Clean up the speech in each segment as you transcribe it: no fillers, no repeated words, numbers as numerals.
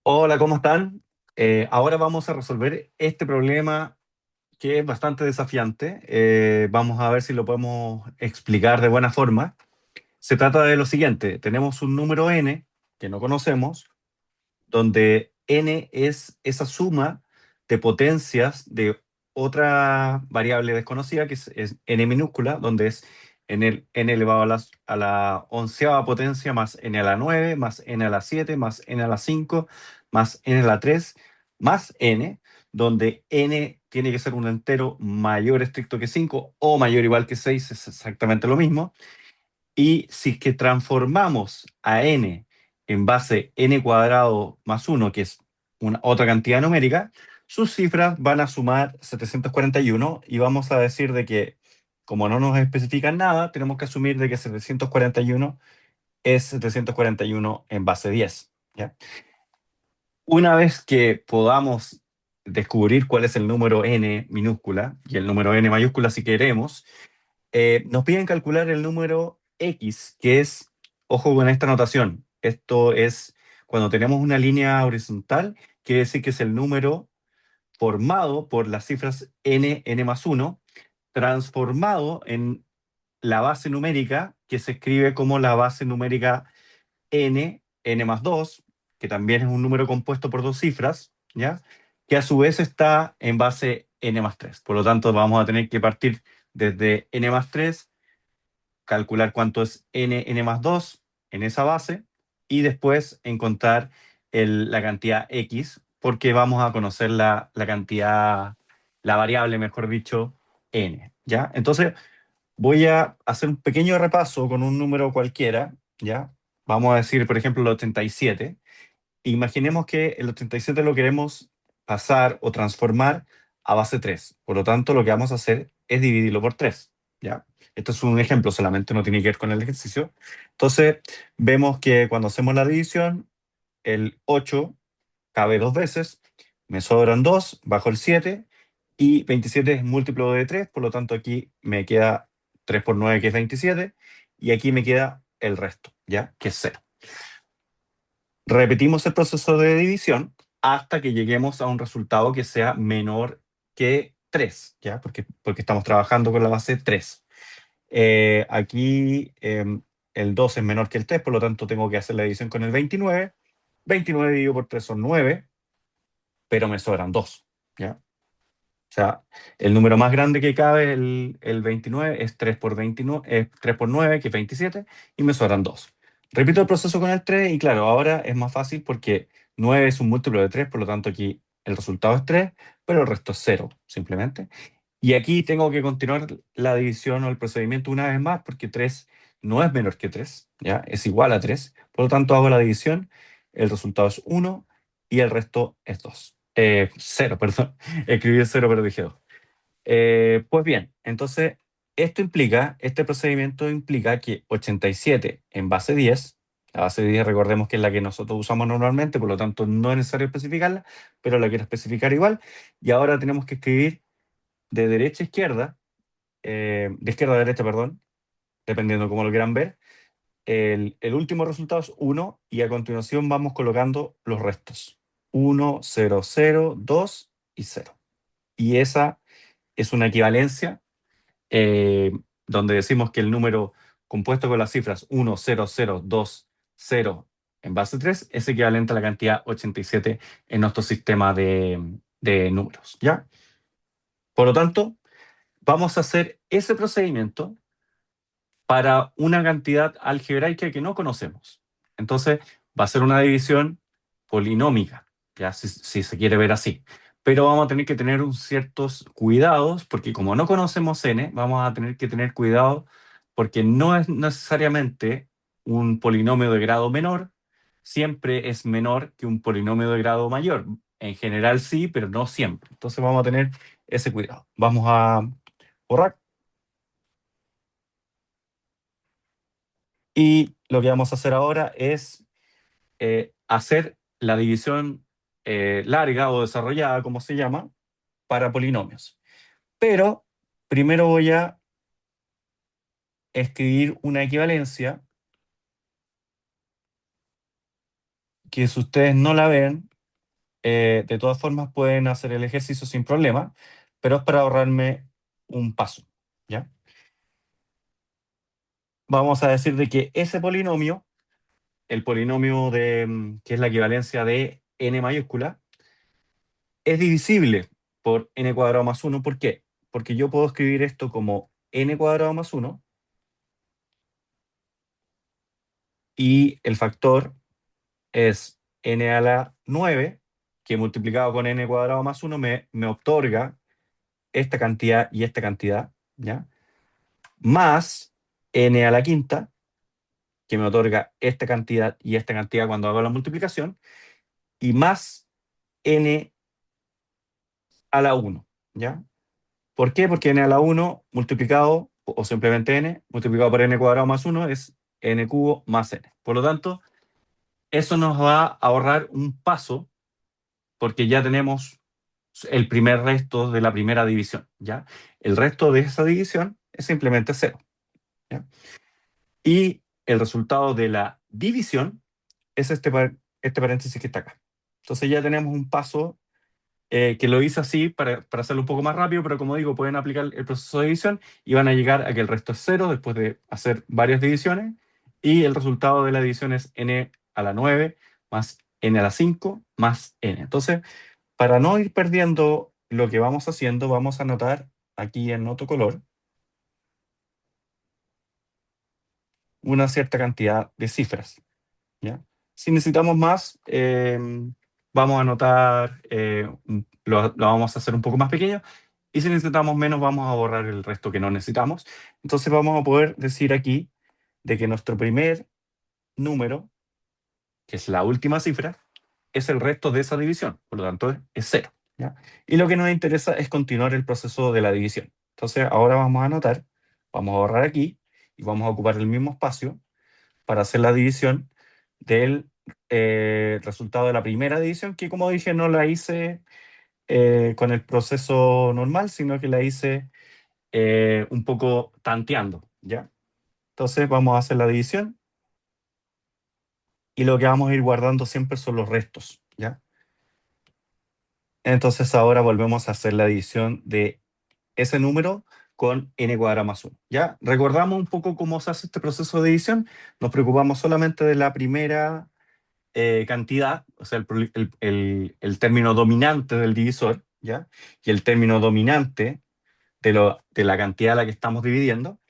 Hola, ¿cómo están? Ahora vamos a resolver este problema que es bastante desafiante. Vamos a ver si lo podemos explicar de buena forma. Se trata de lo siguiente. Tenemos un número n que no conocemos, donde n es esa suma de potencias de otra variable desconocida, que es n minúscula, donde es n elevado a la onceava potencia más n a la 9 más n a la 7 más n a la 5 más n a la 3 más n, donde n tiene que ser un entero mayor estricto que 5 o mayor o igual que 6, es exactamente lo mismo. Y si es que transformamos a n en base n cuadrado más uno, que es una, otra cantidad numérica, sus cifras van a sumar 741 y vamos a decir de que, como no nos especifican nada, tenemos que asumir de que 741 es 741 en base 10, ¿ya? Una vez que podamos descubrir cuál es el número n minúscula y el número n mayúscula si queremos, nos piden calcular el número X, que es, ojo con esta notación, esto es cuando tenemos una línea horizontal, quiere decir que es el número formado por las cifras n más uno transformado en la base numérica, que se escribe como la base numérica n más 2, que también es un número compuesto por dos cifras, ¿ya? Que a su vez está en base n más 3. Por lo tanto, vamos a tener que partir desde n más 3, calcular cuánto es n más 2 en esa base y después encontrar la cantidad x, porque vamos a conocer la cantidad, la variable, mejor dicho, n, ¿ya? Entonces, voy a hacer un pequeño repaso con un número cualquiera, ¿ya? Vamos a decir, por ejemplo, el 87. Imaginemos que el 87 lo queremos pasar o transformar a base 3. Por lo tanto, lo que vamos a hacer es dividirlo por 3, ¿ya? Esto es un ejemplo solamente, no tiene que ver con el ejercicio. Entonces, vemos que cuando hacemos la división, el 8 cabe dos veces, me sobran 2, bajo el 7, y 27 es múltiplo de 3, por lo tanto aquí me queda 3 por 9, que es 27, y aquí me queda el resto, ¿ya? Que es 0. Repetimos el proceso de división hasta que lleguemos a un resultado que sea menor que 3, ¿ya? Porque estamos trabajando con la base 3. Aquí el 2 es menor que el 3, por lo tanto tengo que hacer la división con el 29. 29 dividido por 3 son 9, pero me sobran 2, ¿ya? O sea, el número más grande que cabe, el 29, es 3 por 29, es 3 por 9, que es 27, y me sobran 2. Repito el proceso con el 3 y claro, ahora es más fácil porque 9 es un múltiplo de 3, por lo tanto aquí el resultado es 3, pero el resto es 0, simplemente. Y aquí tengo que continuar la división o el procedimiento una vez más porque 3 no es menor que 3, ¿ya? Es igual a 3. Por lo tanto, hago la división, el resultado es 1 y el resto es 2. 0, perdón. Escribí 0, pero dije 2. Pues bien, entonces este procedimiento implica que 87 en base 10, la base 10 recordemos que es la que nosotros usamos normalmente, por lo tanto no es necesario especificarla, pero la quiero especificar igual. Y ahora tenemos que escribir de derecha a izquierda, de izquierda a derecha, perdón, dependiendo cómo lo quieran ver. El último resultado es 1 y a continuación vamos colocando los restos. 1, 0, 0, 2 y 0. Y esa es una equivalencia eh, donde decimos que el número compuesto con las cifras 1, 0, 0, 2, 0 en base 3 es equivalente a la cantidad 87 en nuestro sistema de números, ¿ya? Por lo tanto, vamos a hacer ese procedimiento para una cantidad algebraica que no conocemos. Entonces, va a ser una división polinómica, ya si se quiere ver así. Pero vamos a tener que tener ciertos cuidados, porque como no conocemos n, vamos a tener que tener cuidado porque no es necesariamente un polinomio de grado menor, siempre es menor que un polinomio de grado mayor. En general sí, pero no siempre. Entonces vamos a tener ese cuidado. Vamos a borrar. Y lo que vamos a hacer ahora es hacer la división larga o desarrollada, como se llama, para polinomios. Pero primero voy a escribir una equivalencia que si ustedes no la ven, De todas formas pueden hacer el ejercicio sin problema, pero es para ahorrarme un paso, ¿ya? Vamos a decir de que ese polinomio, el polinomio que es la equivalencia de n mayúscula, es divisible por n cuadrado más uno. ¿Por qué? Porque yo puedo escribir esto como n cuadrado más uno y el factor es n a la 9, que multiplicado con n cuadrado más uno me otorga esta cantidad y esta cantidad, ¿ya? Más n a la quinta, que me otorga esta cantidad y esta cantidad cuando hago la multiplicación, y más n a la uno, ¿ya? ¿Por qué? Porque n a la uno multiplicado, o simplemente n, multiplicado por n cuadrado más uno es n cubo más n. Por lo tanto, eso nos va a ahorrar un paso porque ya tenemos el primer resto de la primera división, ¿ya? El resto de esa división es simplemente cero, ¿ya? Y el resultado de la división es este paréntesis que está acá. Entonces ya tenemos un paso que lo hice así para hacerlo un poco más rápido, pero como digo, pueden aplicar el proceso de división y van a llegar a que el resto es cero después de hacer varias divisiones y el resultado de la división es n a la 9 más n a la 5 más n. Entonces, para no ir perdiendo lo que vamos haciendo, vamos a anotar aquí en otro color una cierta cantidad de cifras, ¿ya? Si necesitamos más, vamos a anotar, lo vamos a hacer un poco más pequeño, y si necesitamos menos, vamos a borrar el resto que no necesitamos. Entonces vamos a poder decir aquí de que nuestro primer número, que es la última cifra, es el resto de esa división, por lo tanto es cero, ¿ya? Y lo que nos interesa es continuar el proceso de la división. Entonces ahora vamos a anotar, vamos a borrar aquí, y vamos a ocupar el mismo espacio para hacer la división del resultado de la primera división, que como dije no la hice con el proceso normal, sino que la hice un poco tanteando, ¿ya? Entonces vamos a hacer la división y lo que vamos a ir guardando siempre son los restos, ¿ya? Entonces ahora volvemos a hacer la división de ese número con n cuadrado más uno, ¿ya? Recordamos un poco cómo se hace este proceso de división, nos preocupamos solamente de la primera cantidad, o sea, el término dominante del divisor, ¿ya? Y el término dominante de la cantidad a la que estamos dividiendo,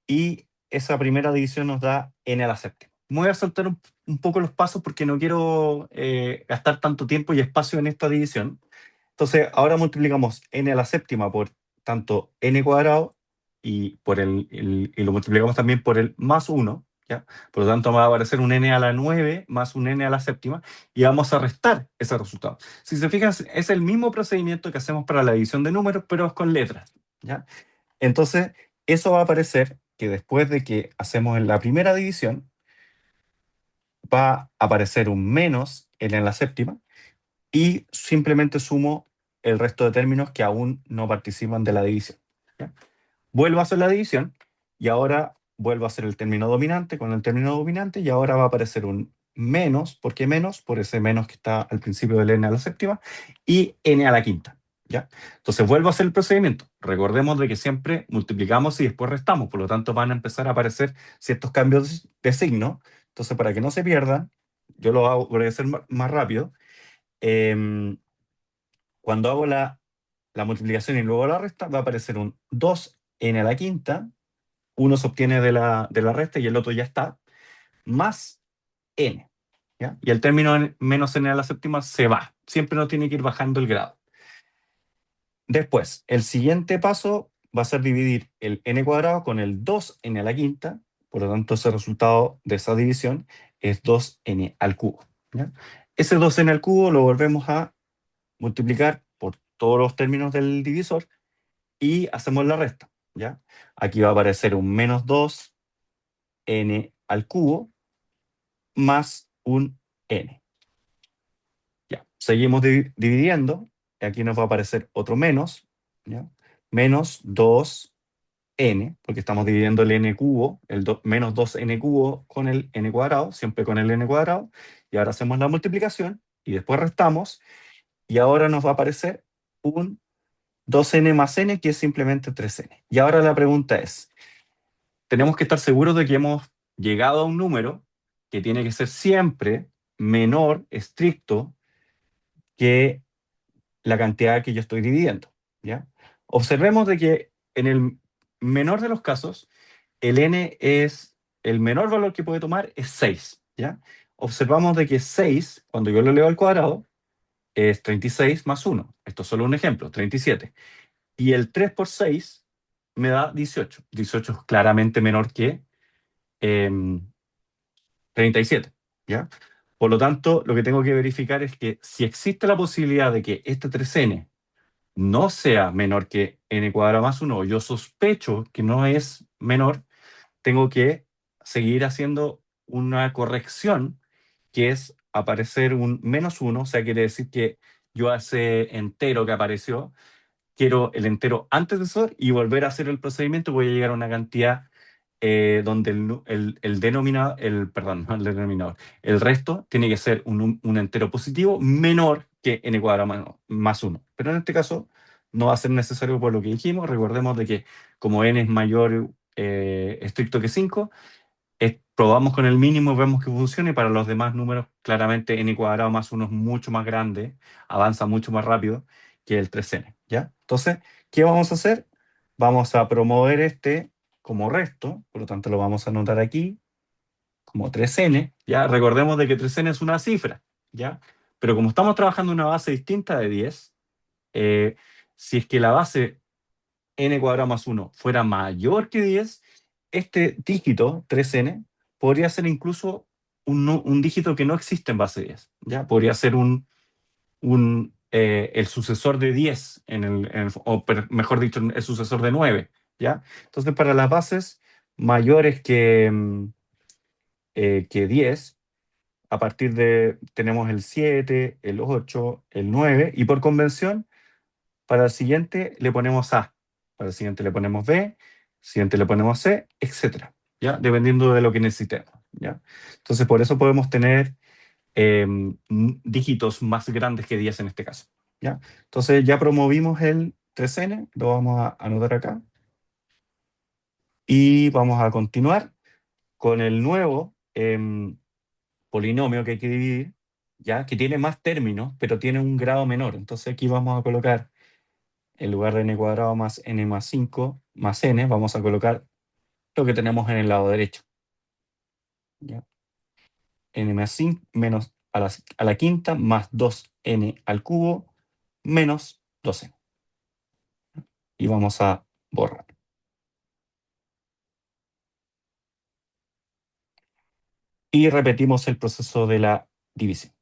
y esa primera división nos da n a la séptima. Me voy a saltar un poco los pasos porque no quiero gastar tanto tiempo y espacio en esta división. Entonces, ahora multiplicamos n a la séptima por tanto n cuadrado y lo multiplicamos también por el más uno, ¿ya? Por lo tanto, va a aparecer un n a la 9 más un n a la séptima y vamos a restar ese resultado. Si se fijan, es el mismo procedimiento que hacemos para la división de números, pero es con letras, ¿ya? Entonces, eso va a aparecer que después de que hacemos la primera división, va a aparecer un menos n a la séptima y simplemente sumo el resto de términos que aún no participan de la división, ¿ya? Vuelvo a hacer la división y ahora vuelvo a hacer el término dominante con el término dominante y ahora va a aparecer un menos. ¿Por qué menos? Por ese menos que está al principio del n a la séptima y n a la quinta, ¿ya? Entonces vuelvo a hacer el procedimiento. Recordemos de que siempre multiplicamos y después restamos, por lo tanto van a empezar a aparecer ciertos cambios de signo. Entonces, para que no se pierdan, yo lo hago, voy a hacer más rápido. Em, Cuando hago la multiplicación y luego la resta, va a aparecer un 2n a la quinta, uno se obtiene de la resta y el otro ya está, más n, ¿ya? Y el término menos n a la séptima se va, siempre no tiene que ir bajando el grado. Después, el siguiente paso va a ser dividir el n cuadrado con el 2n a la quinta, por lo tanto ese resultado de esa división es 2n al cubo, ¿ya? Ese 2n al cubo lo volvemos a multiplicar por todos los términos del divisor y hacemos la resta, ¿ya? Aquí va a aparecer un menos 2n al cubo más un n. Ya, seguimos dividiendo, y aquí nos va a aparecer otro menos, ¿ya? Menos 2n, porque estamos dividiendo el n cubo, menos 2n cubo con el n cuadrado, siempre con el n cuadrado, y ahora hacemos la multiplicación, y después restamos, y ahora nos va a aparecer un 2n más n, que es simplemente 3n. Y ahora la pregunta es, tenemos que estar seguros de que hemos llegado a un número que tiene que ser siempre menor, estricto, que la cantidad que yo estoy dividiendo, ¿ya? Observemos de que en el menor de los casos, el n es, el menor valor que puede tomar es 6, ¿ya? Observamos de que 6, cuando yo lo leo al cuadrado, es 36 más 1. Esto es solo un ejemplo, 37. Y el 3 por 6 me da 18. 18 es claramente menor que 37, ¿ya? Por lo tanto, lo que tengo que verificar es que si existe la posibilidad de que este 3n no sea menor que n cuadrado más 1, yo sospecho que no es menor, tengo que seguir haciendo una corrección, que es aparecer un menos 1, o sea, quiere decir que yo a ese entero que apareció, quiero el entero antes de eso y volver a hacer el procedimiento, voy a llegar a una cantidad donde el denominador, perdón, no el denominador, el resto tiene que ser un entero positivo menor que n cuadrado más 1. Pero en este caso no va a ser necesario por lo que dijimos. Recordemos de que como n es mayor estricto que 5, probamos con el mínimo, vemos que funciona, y para los demás números, claramente n cuadrado más 1 es mucho más grande, avanza mucho más rápido que el 3n, ¿ya? Entonces, ¿qué vamos a hacer? Vamos a promover este como resto, por lo tanto lo vamos a anotar aquí como 3n, ¿ya? Recordemos de que 3n es una cifra, ¿ya? Pero como estamos trabajando en una base distinta de 10, eh, si es que la base n cuadrado más 1 fuera mayor que 10, este dígito, 3n, podría ser incluso un dígito que no existe en base 10, ¿ya? Podría ser el sucesor de 10, mejor dicho, el sucesor de 9, ¿ya? Entonces, para las bases mayores que 10, a partir de, tenemos el 7, el 8, el 9, y por convención, para el siguiente le ponemos A, para el siguiente le ponemos B, siguiente le ponemos C, etcétera, ¿ya? Dependiendo de lo que necesitemos, ¿ya? Entonces, por eso podemos tener dígitos más grandes que 10 en este caso, ¿ya? Entonces, ya promovimos el 3n, lo vamos a anotar acá, y vamos a continuar con el nuevo polinomio que hay que dividir, ¿ya? Que tiene más términos, pero tiene un grado menor. Entonces, aquí vamos a colocar, en lugar de n cuadrado más n más 5 más n, vamos a colocar lo que tenemos en el lado derecho, ¿ya? N más 5 menos a la quinta más 2n al cubo menos 12. Y vamos a borrar. Y repetimos el proceso de la división.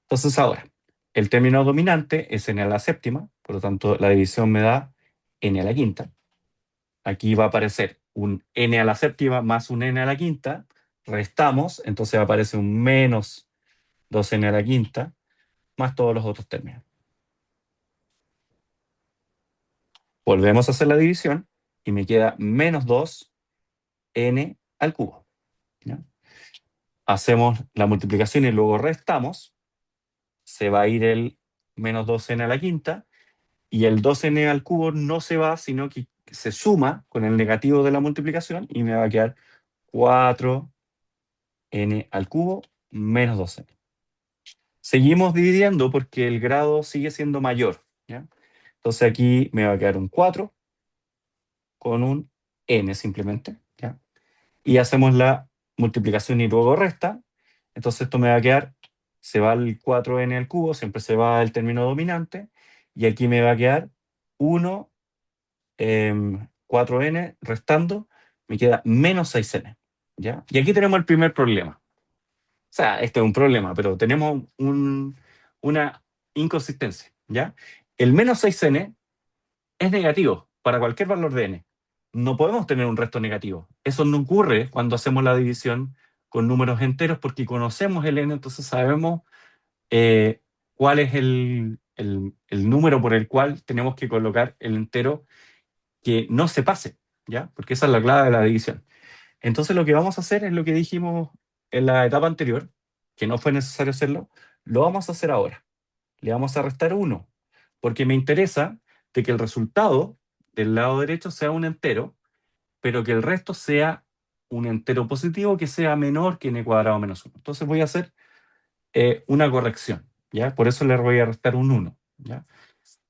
Entonces ahora, el término dominante es n a la séptima, por lo tanto la división me da n a la quinta. Aquí va a aparecer un n a la séptima más un n a la quinta, restamos, entonces aparece un menos 2n a la quinta, más todos los otros términos. Volvemos a hacer la división y me queda menos 2n al cubo, ¿ya? Hacemos la multiplicación y luego restamos, se va a ir el menos 2n a la quinta, y el 2n al cubo no se va, sino que se suma con el negativo de la multiplicación y me va a quedar 4n al cubo menos 2n. Seguimos dividiendo porque el grado sigue siendo mayor, ¿ya? Entonces aquí me va a quedar un 4 con un n simplemente, ¿ya? Y hacemos la multiplicación y luego resta. Entonces esto me va a quedar, se va el 4n al cubo, siempre se va el término dominante, y aquí me va a quedar 1, 4n restando, me queda menos 6n, ¿ya? Y aquí tenemos el primer problema. O sea, este es un problema, pero tenemos una inconsistencia, ¿ya? El menos 6n es negativo para cualquier valor de n. No podemos tener un resto negativo. Eso no ocurre cuando hacemos la división con números enteros, porque conocemos el n, entonces sabemos cuál es el número por el cual tenemos que colocar el entero que no se pase, ¿ya? Porque esa es la clave de la división. Entonces lo que vamos a hacer es lo que dijimos en la etapa anterior, que no fue necesario hacerlo, lo vamos a hacer ahora. le vamos a restar 1, porque me interesa de que el resultado del lado derecho sea un entero, pero que el resto sea un entero positivo que sea menor que n cuadrado menos 1. Entonces voy a hacer una corrección, ¿ya? Por eso le voy a restar un 1, ¿ya?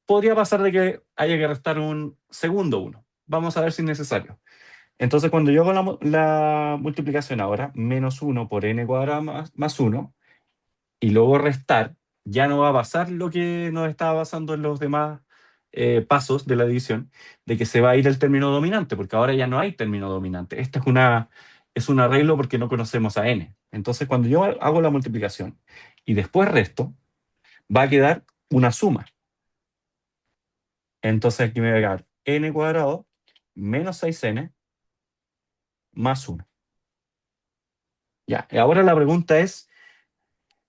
Podría pasar de que haya que restar un segundo 1. Vamos a ver si es necesario. Entonces, cuando yo hago la multiplicación ahora, menos 1 por n cuadrado más 1, y luego restar, ya no va a pasar lo que nos estaba pasando en los demás pasos de la división, de que se va a ir el término dominante, porque ahora ya no hay término dominante. Esta es un arreglo porque no conocemos a n. Entonces, cuando yo hago la multiplicación y después resto, va a quedar una suma. Entonces aquí me va a quedar n cuadrado menos 6n más 1. Ya, y ahora la pregunta es,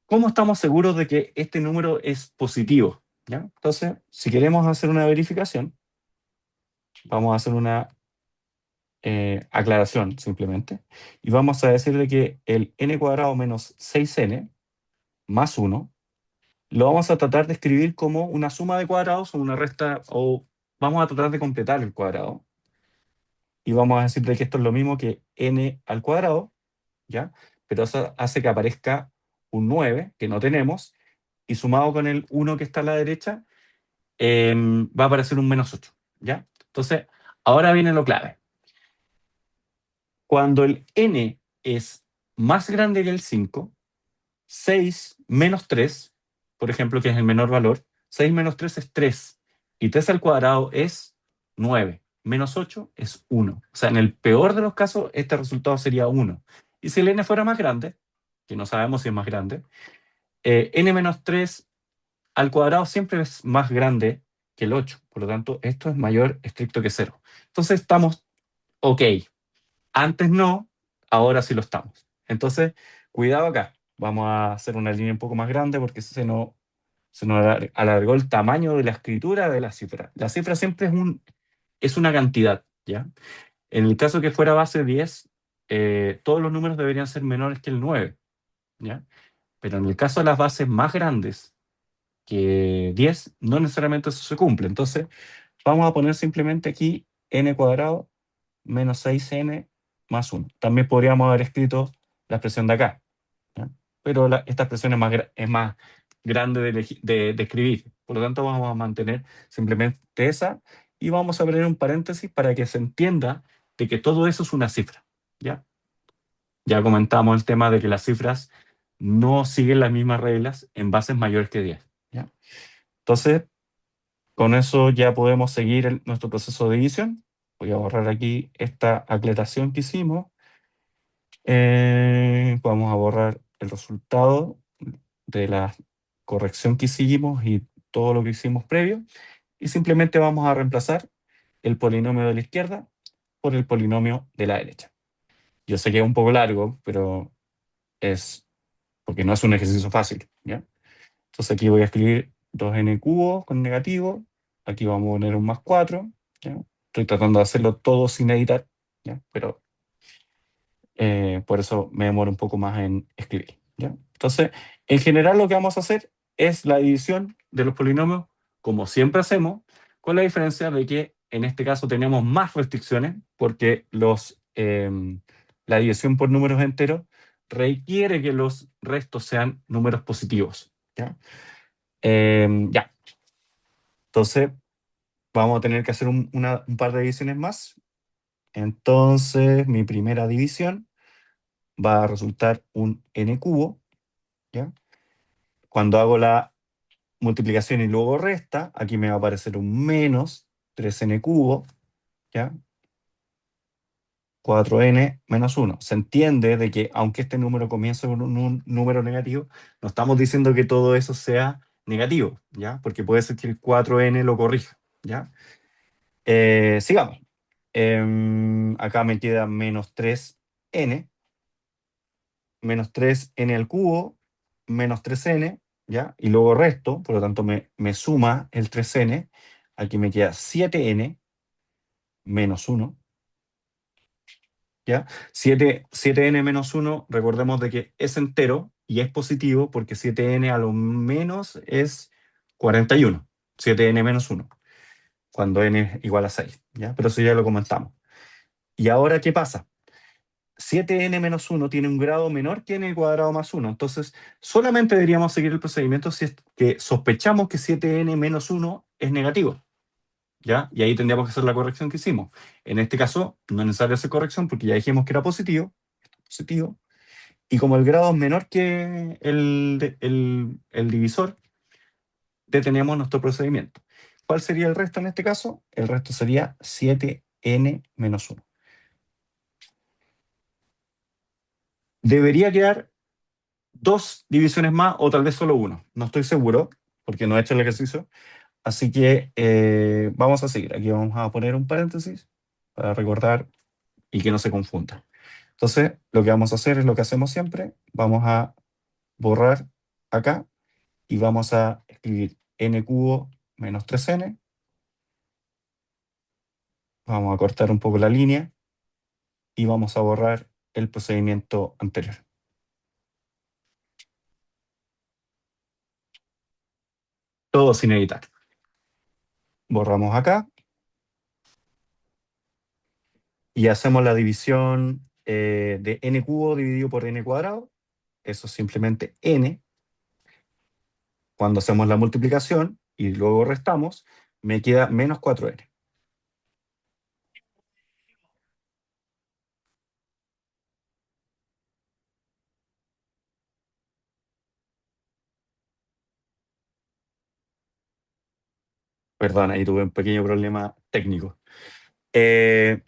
¿cómo estamos seguros de que este número es positivo? ¿Ya? Entonces, si queremos hacer una verificación, vamos a hacer una aclaración simplemente, y vamos a decirle que el n cuadrado menos 6n más 1 lo vamos a tratar de escribir como una suma de cuadrados o una resta, o vamos a tratar de completar el cuadrado, y vamos a decirle que esto es lo mismo que n al cuadrado, ¿ya? Pero eso hace que aparezca un 9 que no tenemos, y sumado con el 1 que está a la derecha, va a aparecer un menos 8, ¿ya? Entonces, ahora viene lo clave. Cuando el n es más grande que el 5, 6 menos 3, por ejemplo, que es el menor valor, 6 menos 3 es 3, y 3 al cuadrado es 9, menos 8 es 1. O sea, en el peor de los casos, este resultado sería 1. Y si el n fuera más grande, que no sabemos si es más grande, n menos 3 al cuadrado siempre es más grande que el 8. Por lo tanto, esto es mayor estricto que 0. Entonces estamos ok. Antes no, ahora sí lo estamos. Entonces, cuidado acá. Vamos a hacer una línea un poco más grande porque se nos alargó el tamaño de la escritura de la cifra. La cifra siempre es una cantidad, ¿ya? En el caso que fuera base 10, todos los números deberían ser menores que el 9, ¿ya? Pero en el caso de las bases más grandes que 10, no necesariamente eso se cumple. Entonces, vamos a poner simplemente aquí n cuadrado menos 6n más 1. También podríamos haber escrito la expresión de acá, ¿ya? Pero esta expresión es más grande de escribir. Por lo tanto, vamos a mantener simplemente esa, y vamos a abrir un paréntesis para que se entienda de que todo eso es una cifra, ¿ya? Ya comentamos el tema de que las cifras no siguen las mismas reglas en bases mayores que 10, ¿ya? Entonces, con eso ya podemos seguir nuestro proceso de división. Voy a borrar aquí esta aclaración que hicimos. Vamos a borrar el resultado de la corrección que hicimos y todo lo que hicimos previo. Y simplemente vamos a reemplazar el polinomio de la izquierda por el polinomio de la derecha. Yo sé que es un poco largo, pero es porque no es un ejercicio fácil, ¿ya? Entonces aquí voy a escribir 2n cubo con negativo. Aquí vamos a poner un más 4, ¿ya? Estoy tratando de hacerlo todo sin editar, ¿ya? Pero por eso me demoro un poco más en escribir, ¿ya? Entonces, en general lo que vamos a hacer es la división de los polinomios, como siempre hacemos, con la diferencia de que en este caso tenemos más restricciones, porque la división por números enteros requiere que los restos sean números positivos, ¿ya? Ya, entonces vamos a tener que hacer un par de divisiones más. Entonces, mi primera división va a resultar un n cubo, ¿ya? Cuando hago la multiplicación y luego resta, aquí me va a aparecer un menos 3n cubo, ¿ya? 4n menos 1. Se entiende de que aunque este número comience con un número negativo, no estamos diciendo que todo eso sea negativo, ¿ya? Porque puede ser que el 4n lo corrija, ¿ya? Sigamos. Acá me queda menos 3n, menos 3n al cubo, menos 3n, ¿ya? Y luego resto, por lo tanto me suma el 3n. Aquí me queda 7n menos 1, ¿ya? 7n menos 1, recordemos de que es entero y es positivo porque 7n a lo menos es 41, 7n menos 1, cuando n es igual a 6, ¿ya? Pero eso ya lo comentamos. ¿Y ahora qué pasa? 7n menos 1 tiene un grado menor que n cuadrado más 1. Entonces, solamente deberíamos seguir el procedimiento si es que sospechamos que 7n menos 1 es negativo, ¿ya? Y ahí tendríamos que hacer la corrección que hicimos. En este caso, no es necesario hacer corrección porque ya dijimos que era positivo, positivo. Y como el grado es menor que el divisor, detenemos nuestro procedimiento. ¿Cuál sería el resto en este caso? El resto sería 7n menos 1. Debería quedar dos divisiones más o tal vez solo uno. No estoy seguro porque no he hecho el ejercicio. Así que vamos a seguir. Aquí vamos a poner un paréntesis para recordar y que no se confunda. Entonces, lo que vamos a hacer es lo que hacemos siempre. Vamos a borrar acá y vamos a escribir n cubo menos 3n. Vamos a cortar un poco la línea y vamos a borrar el procedimiento anterior. Todo sin editar. Borramos acá y hacemos la división de n cubo dividido por n cuadrado. Eso es simplemente n. Cuando hacemos la multiplicación y luego restamos, me queda menos 4n. Perdón, ahí tuve un pequeño problema técnico. Eh,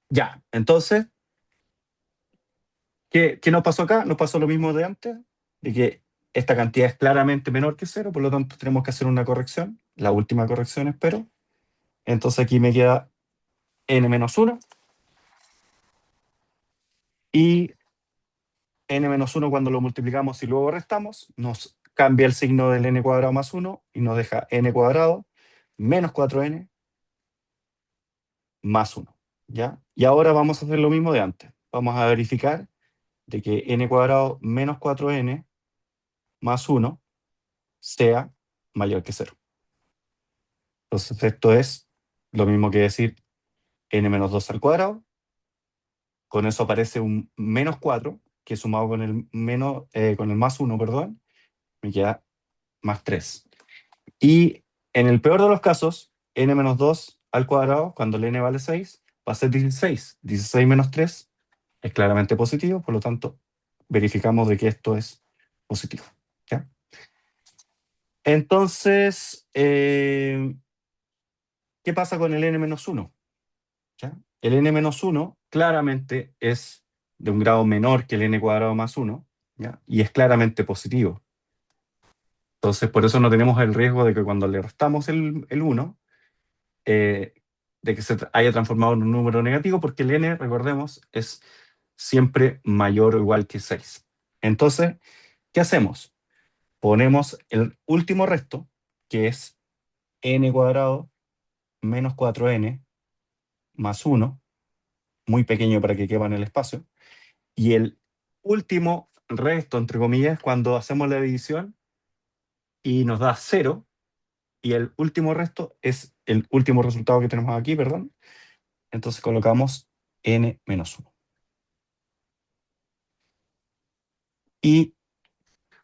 ya, entonces, ¿qué nos pasó acá? Nos pasó lo mismo de antes, de que esta cantidad es claramente menor que cero, por lo tanto tenemos que hacer una corrección, la última corrección espero. Entonces aquí me queda n menos 1 y n menos 1 cuando lo multiplicamos y luego restamos, nos cambia el signo del n cuadrado más 1 y nos deja n cuadrado menos 4n más 1, ¿ya? Y ahora vamos a hacer lo mismo de antes. Vamos a verificar de que n cuadrado menos 4n más 1 sea mayor que cero. Entonces esto es lo mismo que decir n menos 2 al cuadrado. Con eso aparece un menos 4, que sumado con el más 1, perdón, me queda más 3. Y en el peor de los casos, n menos 2 al cuadrado, cuando el n vale 6, va a ser 16. 16 menos 3 es claramente positivo, por lo tanto, verificamos de que esto es positivo, ¿ya? Entonces, ¿qué pasa con el n menos 1? ¿Ya? El n menos 1 claramente es de un grado menor que el n cuadrado más 1, ¿ya? Y es claramente positivo. Entonces, por eso no tenemos el riesgo de que cuando le restamos el 1, eh, de que se haya transformado en un número negativo, porque el n, recordemos, es siempre mayor o igual que 6. Entonces, ¿qué hacemos? Ponemos el último resto, que es n cuadrado menos 4n más 1, muy pequeño para que quepa en el espacio, y el último resto, entre comillas, cuando hacemos la división y nos da 0, y el último resto es el último resultado que tenemos aquí, perdón. Entonces colocamos n menos 1. Y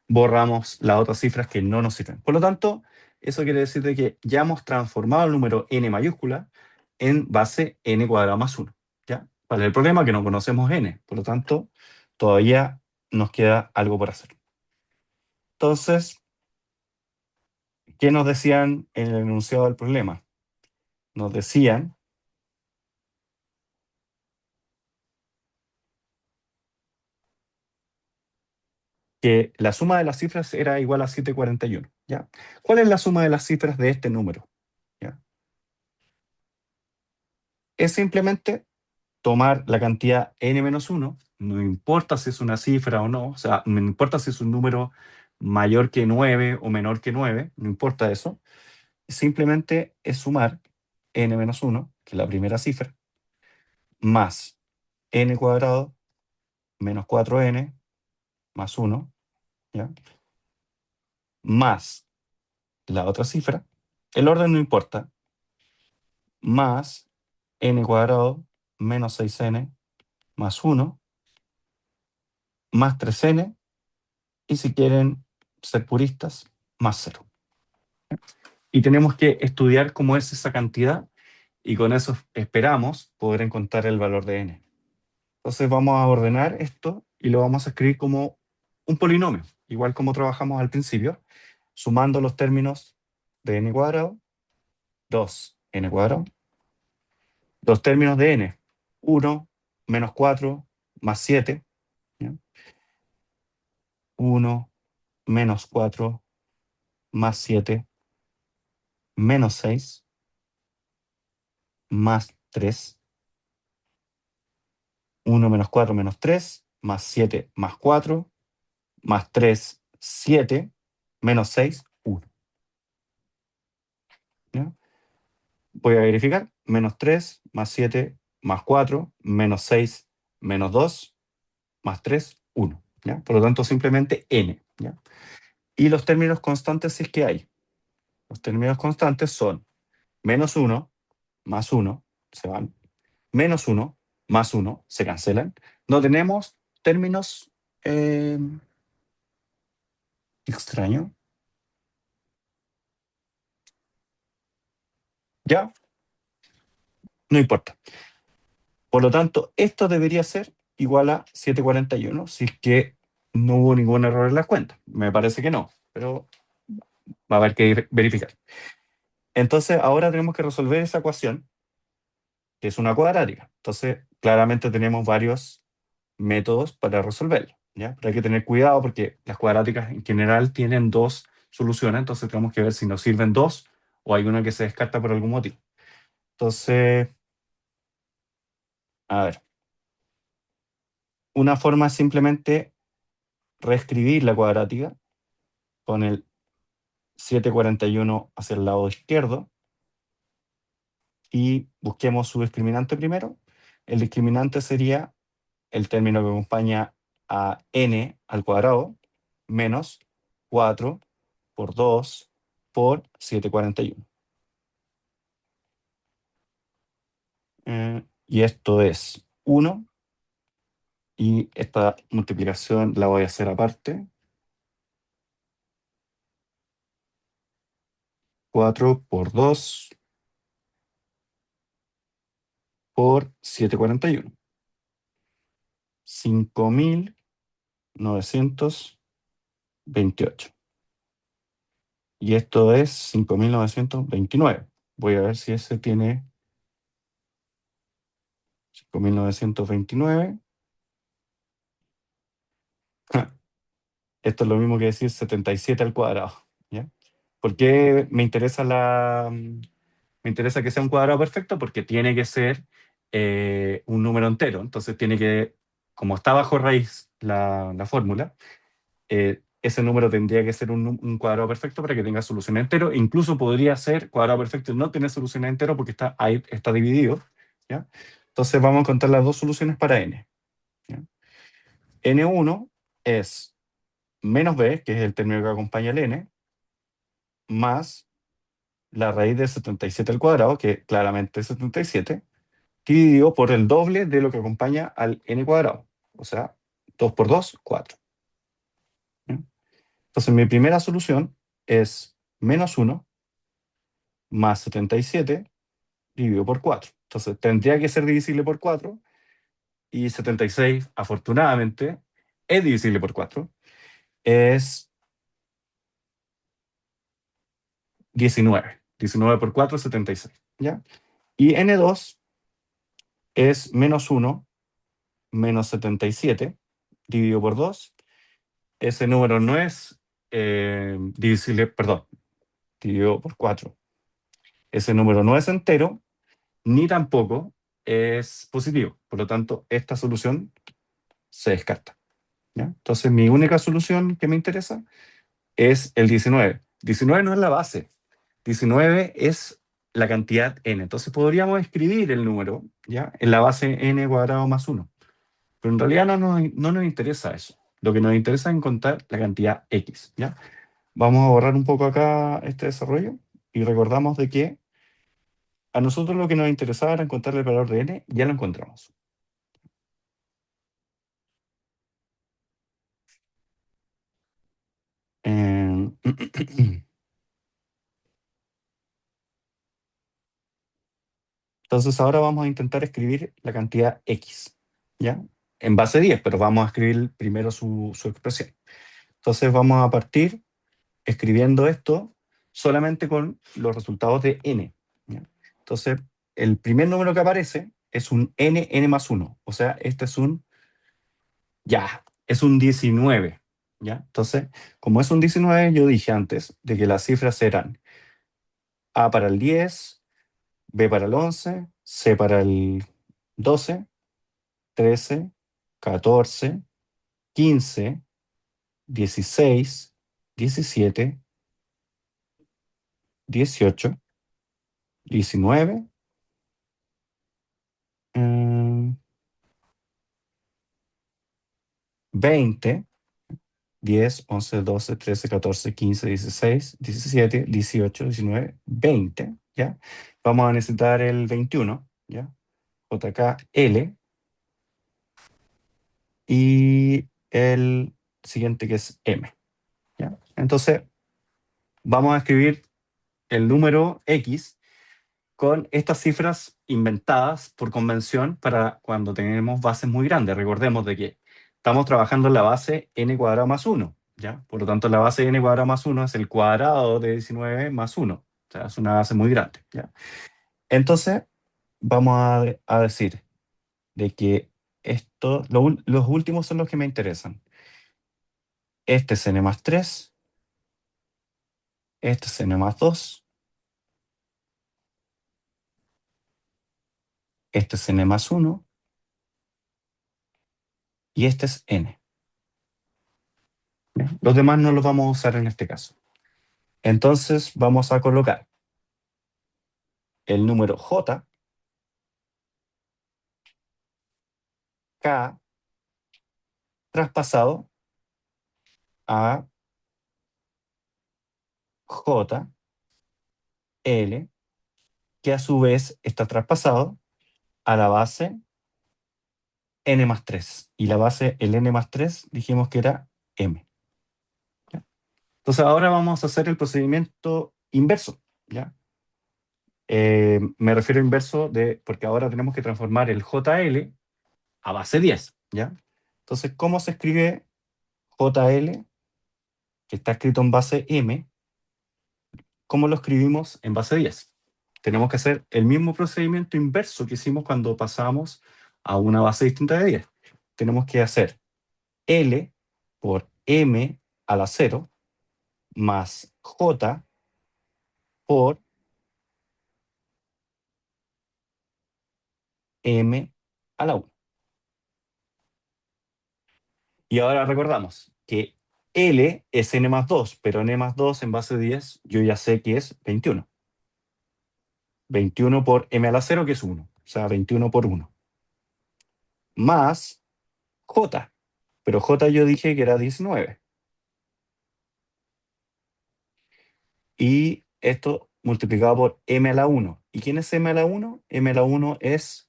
borramos las otras cifras que no nos sirven. Por lo tanto, eso quiere decir de que ya hemos transformado el número n mayúscula en base n cuadrado más 1. ¿Ya? ¿Cuál es el problema? Que no conocemos n. Por lo tanto, todavía nos queda algo por hacer. Entonces, ¿qué nos decían en el enunciado del problema? Nos decían que la suma de las cifras era igual a 741. ¿Ya? ¿Cuál es la suma de las cifras de este número? ¿Ya? Es simplemente tomar la cantidad n-1, no importa si es una cifra o no, o sea, no importa si es un número mayor que 9 o menor que 9, no importa eso, simplemente es sumar n-1, que es la primera cifra, más n cuadrado menos 4n más 1, ¿ya? Más la otra cifra, el orden no importa, más n cuadrado menos 6n más 1 más 3n, y si quieren ser puristas, más 0. Y tenemos que estudiar cómo es esa cantidad, y con eso esperamos poder encontrar el valor de n. Entonces vamos a ordenar esto y lo vamos a escribir como un polinomio, igual como trabajamos al principio, sumando los términos de n cuadrado, 2n cuadrado, los términos de n, 1 menos 4 más 7, ¿ya? 1 menos 4 más 7 menos 6 más 3, 1 menos 4 menos 3 más 7 más 4 más 3, 7 menos 6, 1. ¿Ya? Voy a verificar. Menos 3 más 7 más 4 menos 6 menos 2 más 3, 1. ¿Ya? Por lo tanto, simplemente n. ¿Ya? Y los términos constantes, si es que hay. Los términos constantes son menos 1 más 1, se van. Menos 1 más 1, se cancelan. No tenemos términos extraños. ¿Ya? No importa. Por lo tanto, esto debería ser igual a 741, si es que no hubo ningún error en las cuentas. Me parece que no, pero va a haber que verificar. Entonces, ahora tenemos que resolver esa ecuación, que es una cuadrática. Entonces, claramente tenemos varios métodos para resolverlo, ¿ya? Pero hay que tener cuidado porque las cuadráticas en general tienen dos soluciones, entonces tenemos que ver si nos sirven dos o hay una que se descarta por algún motivo. Entonces, a ver, una forma es simplemente reescribir la cuadrática con el 741 hacia el lado izquierdo y busquemos su discriminante primero. El discriminante sería el término que acompaña a n al cuadrado menos 4 por 2 por 741. Y esto es 1, y esta multiplicación la voy a hacer aparte. 4 por 2 por 741. 5.928. Y esto es 5.929. Voy a ver si ese tiene 5.929. Esto es lo mismo que decir 77 al cuadrado. ¿Ya? ¿Por qué me interesa que sea un cuadrado perfecto? Porque tiene que ser un número entero. Entonces tiene que, como está bajo raíz la fórmula, ese número tendría que ser un cuadrado perfecto para que tenga solución entero. Incluso podría ser cuadrado perfecto y no tener solución entero porque está, ahí está dividido. ¿Ya? Entonces vamos a encontrar las dos soluciones para n. ¿Ya? N1 es menos b, que es el término que acompaña al n, más la raíz de 77 al cuadrado, que claramente es 77, dividido por el doble de lo que acompaña al n cuadrado. O sea, 2 por 2, 4. ¿Ya? Entonces mi primera solución es menos 1 más 77 dividido por 4. Entonces tendría que ser divisible por 4, y 76, afortunadamente, es divisible por 4. Es 19. 19 por 4 es 76. ¿Ya? Y N2 es menos 1 menos 77 dividido por 2. Ese número no es divisible, perdón, dividido por 4. Ese número no es entero, ni tampoco es positivo. Por lo tanto, esta solución se descarta. ¿Ya? Entonces, mi única solución que me interesa es el 19. 19 no es la base. 19 es la cantidad n. Entonces, podríamos escribir el número, ¿ya?, en la base n cuadrado más 1. Pero en realidad no nos interesa eso. Lo que nos interesa es encontrar la cantidad x, ¿ya? Vamos a borrar un poco acá este desarrollo y recordamos de que a nosotros lo que nos interesaba era encontrar el valor de n, ya lo encontramos. Eh, Entonces ahora vamos a intentar escribir la cantidad x, ¿ya? En base 10, pero vamos a escribir primero su expresión. Entonces vamos a partir escribiendo esto solamente con los resultados de n, ¿ya? Entonces, el primer número que aparece es un n más uno, o sea, este es un, ya, es un 19, ¿ya? Entonces, como es un 19, yo dije antes de que las cifras eran a para el 10, b para el 11, c para el 12, 13, 14, 15, 16, 17, 18, 19, mm, 20, 10, 11, 12, 13, 14, 15, 16, 17, 18, 19, 20, ¿ya? Vamos a necesitar el 21, ¿ya? JKL y el siguiente que es M, ¿ya? Entonces, vamos a escribir el número X con estas cifras inventadas por convención para cuando tenemos bases muy grandes. Recordemos de que estamos trabajando en la base n cuadrado más uno, ¿ya? Por lo tanto, la base n cuadrado más uno es el cuadrado de 19 más uno. O sea, es una base muy grande, ¿ya? Entonces, vamos a decir de que los últimos son los que me interesan. Este es n más 3, este es n más 2, este es n más uno y este es n, ¿ya? Los demás no los vamos a usar en este caso. Entonces vamos a colocar el número J, K, traspasado a J, L, que a su vez está traspasado a la base n más 3. Y la base, el n más 3, dijimos que era m, ¿ya? Entonces ahora vamos a hacer el procedimiento inverso, ¿ya? Me refiero a inverso porque ahora tenemos que transformar el JL a base 10, ¿ya? Entonces, ¿cómo se escribe JL, que está escrito en base m? ¿Cómo lo escribimos en base 10? Tenemos que hacer el mismo procedimiento inverso que hicimos cuando pasamos a una base distinta de 10. Tenemos que hacer L por M a la 0 más J por M a la 1. Y ahora recordamos que L es n más 2, pero n más 2 en base 10 yo ya sé que es 21. 21 por M a la 0, que es 1. O sea, 21 por 1. Más J. Pero J yo dije que era 19. Y esto multiplicado por m a la 1. ¿Y quién es m a la 1? M a la 1 es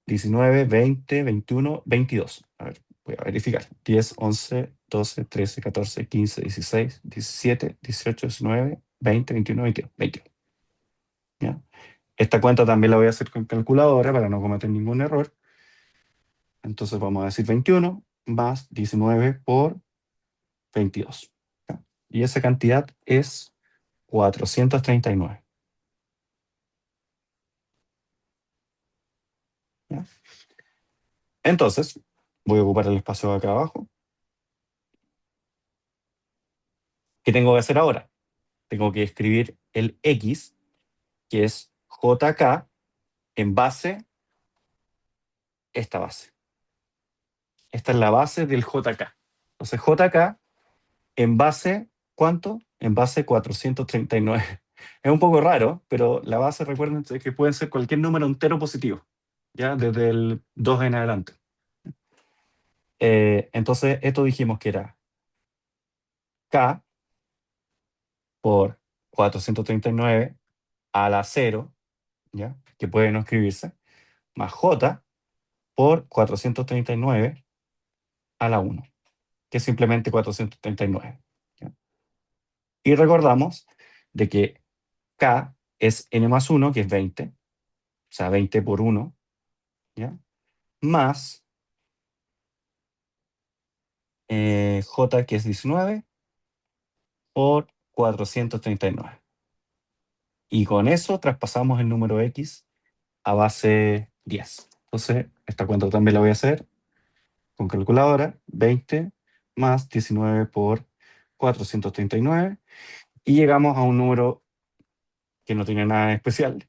19, 20, 21, 22. A ver, voy a verificar. 10, 11, 12, 13, 14, 15, 16, 17, 18, 19, 20, 21, 22. 21. ¿Ya? Esta cuenta también la voy a hacer con calculadora para no cometer ningún error. Entonces vamos a decir 21 más 19 por 22. ¿Ya? Y esa cantidad es 439. ¿Ya? Entonces, voy a ocupar el espacio de acá abajo. ¿Qué tengo que hacer ahora? Tengo que escribir el X, que es JK, en base, esta base. Esta es la base del JK. Entonces, JK en base, ¿cuánto? En base 439. Es un poco raro, pero la base, recuerden que pueden ser cualquier número entero positivo, ¿ya? Desde el 2 en adelante. Entonces, esto dijimos que era K por 439 a la cero, ¿ya? Que puede no escribirse, más J por 439 a la uno, que es simplemente 439. ¿Ya? Y recordamos de que K es n más uno, que es 20, o sea, 20 por uno, ¿ya? Más J, que es 19, por 439. Y con eso traspasamos el número X a base 10. Entonces, esta cuenta también la voy a hacer con calculadora. 20 más 19 por 439. Y llegamos a un número que no tiene nada de especial.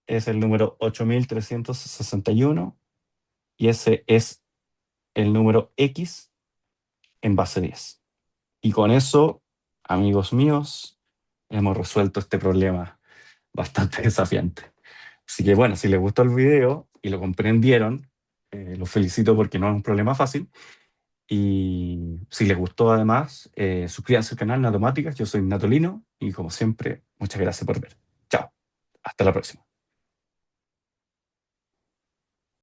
Es el número 8361 y ese es el número X en base 10. Y con eso, amigos míos, hemos resuelto este problema bastante desafiante. Así que bueno, si les gustó el video y lo comprendieron, los felicito porque no es un problema fácil. Y si les gustó además, suscríbanse al canal Natomáticas. Yo soy Natolino y como siempre, muchas gracias por ver. Chao, hasta la próxima.